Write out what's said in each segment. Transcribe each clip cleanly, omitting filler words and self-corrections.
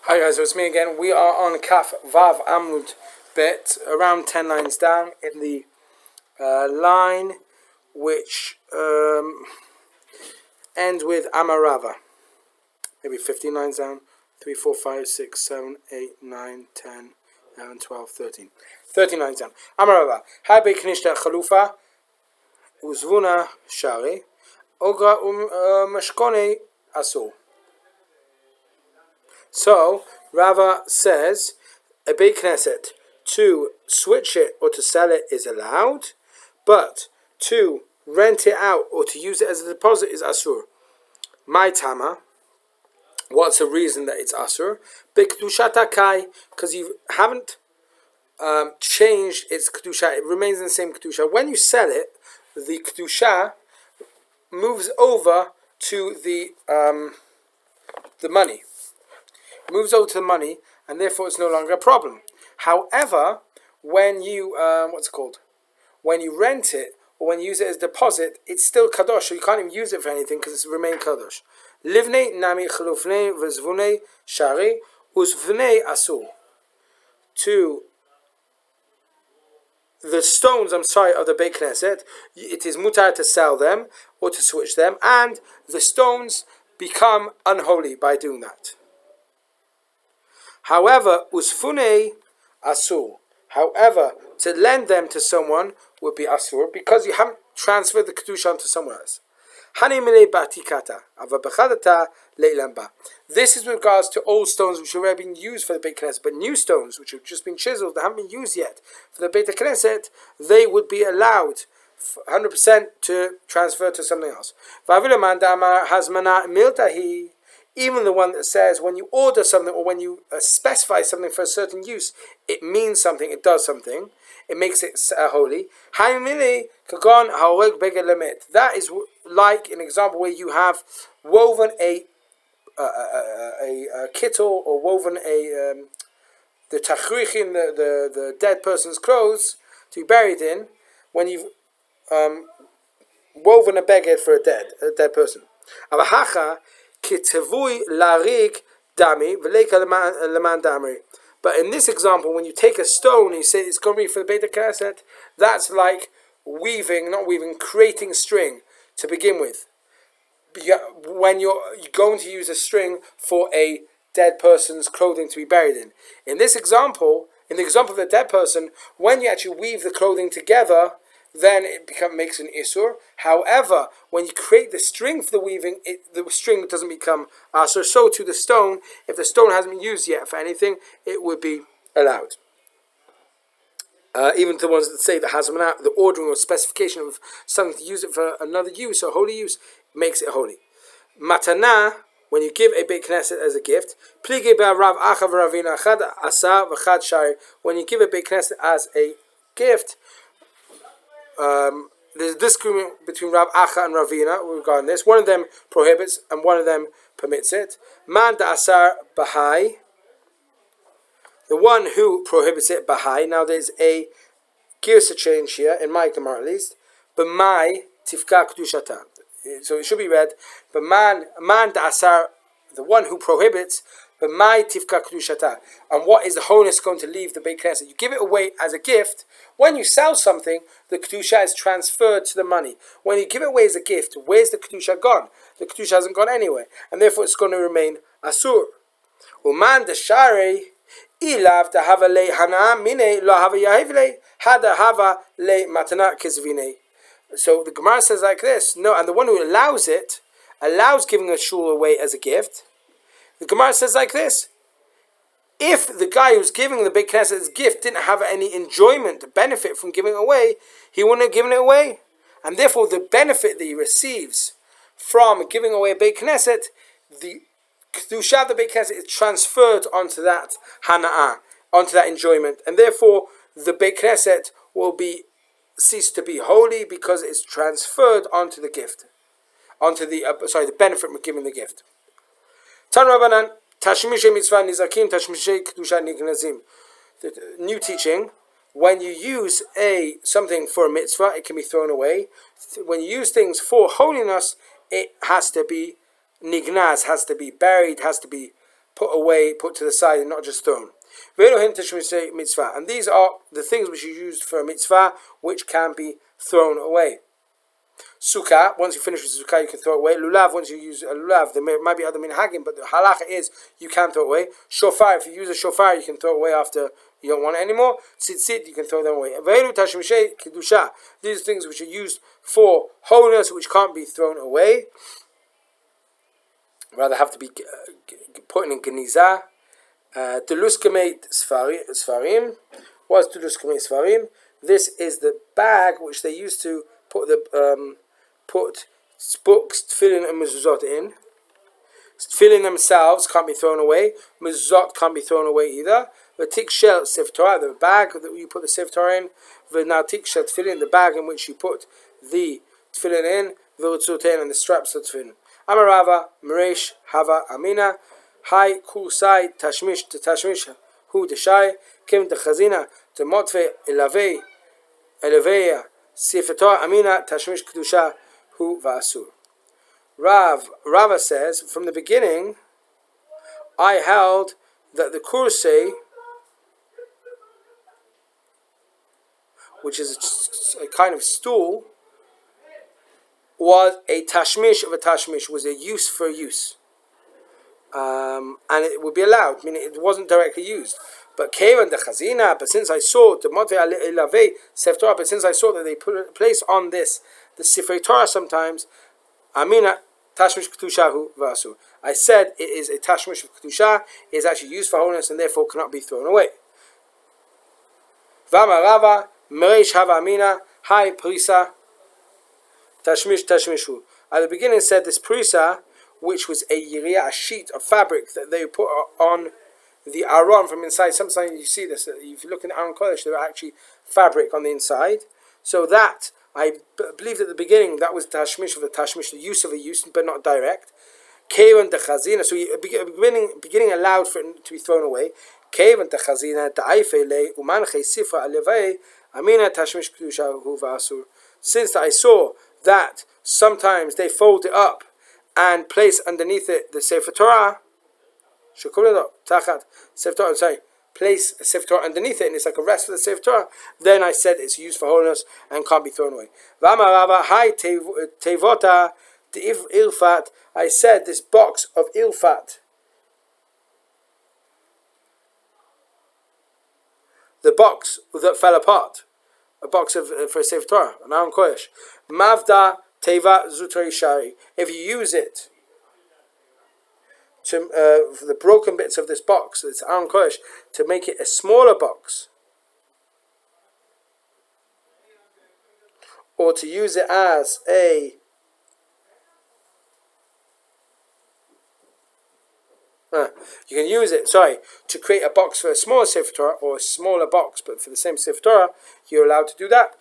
Hi guys, so it's me again. We are on Kaf Vav Amud Bet, around 10 lines down in the line which ends with Amarava. Maybe 15 lines down. 3, 4, 5, 6, 7, 8, 9, 10, 11, 12, 13. 13 lines down. Amarava. Hai Beiknishta Khalufa Uzvuna Shari Ogra Mashkone Asul. So, Rava says, a Beit Knesset, to switch it or to sell it is allowed, but to rent it out or to use it as a deposit is asur. My Tama, what's the reason that it's asur? B'kedushat kai, because you haven't changed its kedusha, it remains in the same kedusha. When you sell it, the kedusha moves over to the money. Moves over to the money, and therefore it's no longer a problem. However, when you when you rent it or when you use it as a deposit, it's still kadosh. So you can't even use it for anything because it's remained kadosh. Livnei nami chalufnei v'zvunei shari uzvnei asul. To the stones, of the Beit Knesset, it is mutar to sell them or to switch them, and the stones become unholy by doing that. However, usfunei asur. However, to lend them to someone would be asur because you haven't transferred the kedusha onto someone else. This is with regards to old stones which have already been used for the Beit Knesset, but new stones which have just been chiseled that haven't been used yet for the Beit Knesset, they would be allowed 100% to transfer to something else. Even the one that says when you order something or when you specify something for a certain use, it means something, it does something, it makes it holy. That is like an example where you have woven a kittel or woven the tachrichin, the dead person's clothes to be buried in, when you've woven a beged for a dead person. But in this example, when you take a stone and you say it's going to be for the Beit Knesset, that's like creating string to begin with. When you're going to use a string for a dead person's clothing to be buried in. In this example, in the example of the dead person, when you actually weave the clothing together, then it makes an isur. However, when you create the string for the weaving, the string doesn't become asur. So to the stone, if the stone hasn't been used yet for anything, it would be allowed. Even to the ones that say that hazmanah, the ordering or specification of something to use it for another use or holy use, makes it holy. Matana, when you give a Beit Knesset as a gift, when you give a Beit Knesset as a gift, there's a disagreement between Rav Acha and Ravina regarding this. One of them prohibits and one of them permits it. Man da asar bahai, the one who prohibits it, bahai. Now there's a girsa change here in my Gemara at least. B'mai tifka kedushata. So it should be read. But man da asar, the one who prohibits. B'mai tifka kedushata. And what is the holiness going to leave the Beit Knesset? You give it away as a gift. When you sell something, the kedusha is transferred to the money. When you give it away as a gift, where's the kedusha gone? The kedusha hasn't gone anywhere, and therefore it's going to remain asur. Uman deshare ilav dahava le hana mine lo hava yahivle hada hava le matana kizvine. So the Gemara says like this: no, and the one who allows giving a shul away as a gift. The Gemara says like this: if the guy who's giving the Beit Knesset's gift didn't have any enjoyment, benefit from giving it away, he wouldn't have given it away. And therefore the benefit that he receives from giving away a Beit Knesset, the Kedusha of the Beit Knesset is transferred onto that hana'ah, onto that enjoyment. And therefore the Beit Knesset will cease to be holy because it's transferred onto the gift. Onto the benefit from giving the gift. Tan Rabbanan, Tashmishe mitzvah nizakim, tashmishe kedusha nignazim. The new teaching: when you use something for a mitzvah, it can be thrown away. When you use things for holiness, it has to be nignaz, has to be buried, has to be put away, put to the side, and not just thrown. And these are the things which are used for a mitzvah, which can be thrown away. Sukkah, once you finish with sukkah, you can throw it away. Lulav, once you use a lulav, there might be other minhagim, but the halacha is you can throw it away. Shofar, if you use a shofar, you can throw it away after you don't want it anymore. Tzitzit, you can throw them away. These are things which are used for holiness, which can't be thrown away. Rather have to be put in genizah. Deluskameit Sfarim. What's Deluskameit Sfarim? This is the bag which they used to put the put books, tefillin and mezuzot in. Tefillin themselves can't be thrown away. Mezuzot can't be thrown away either. The tikshel sefer Torah, the bag that you put the sefer Torah in. The tikshel tefillin, the bag in which you put the tefillin in. The ritzutein and the straps of tefillin. Amarava, Meresh, Hava, Amina. Hai kursai tashmish to tashmish hu deshai kim de chazina to motve eleveya sifetor amina tashmish kedusha hu va'asur. Rava says from the beginning I held that the kursai, which is a kind of stool, was a tashmish of a tashmish, was a use for use. And it would be allowed. I mean, it wasn't directly used. But Kevan the Chazina. But since I saw the Motvei Sefer Torah, but since I saw that they put a place on this the Sefer Torah sometimes, Amina Tashmish Kedushahu Vasu. I said it is a Tashmish of Kedusha. It is actually used for holiness and therefore cannot be thrown away. Vama Rava Meresh Hava Amina Hai Prisa Tashmish Tashmishu. At the beginning, it said this Prisa, which was a yiriyah, a sheet of fabric that they put on the aron from inside. Sometimes you see this, if you look in the Aron Kodesh, there are actually fabric on the inside. So that, I believe at the beginning, that was tashmish of the tashmish, the use of a use, but not direct. Kevan de chazina, so beginning allowed for it to be thrown away. Kevan de chazina, da'aifele, umanche sifra alevei, amina tashmish kedusha hu v'asur. Since I saw that sometimes they fold it up and place underneath it the Sefer Torah, place a Sefer Torah underneath it, and it's like a rest for the Sefer Torah, then I said it's used for holiness and can't be thrown away. I said this box of ilfat, the box that fell apart, a box of for a Sefer Torah, an Aron Kodesh, Mavda Teva Zutari Shari. If you use it to for the broken bits of this box, this Aron Kodesh, to make it a smaller box, or to use it as a you can use it, to create a box for a smaller Sefer Torah, or a smaller box, but for the same Sefer Torah, you're allowed to do that.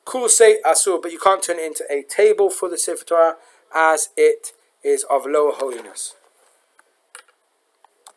Kursei asur, but you can't turn it into a table for the Sefer Torah, as it is of lower holiness.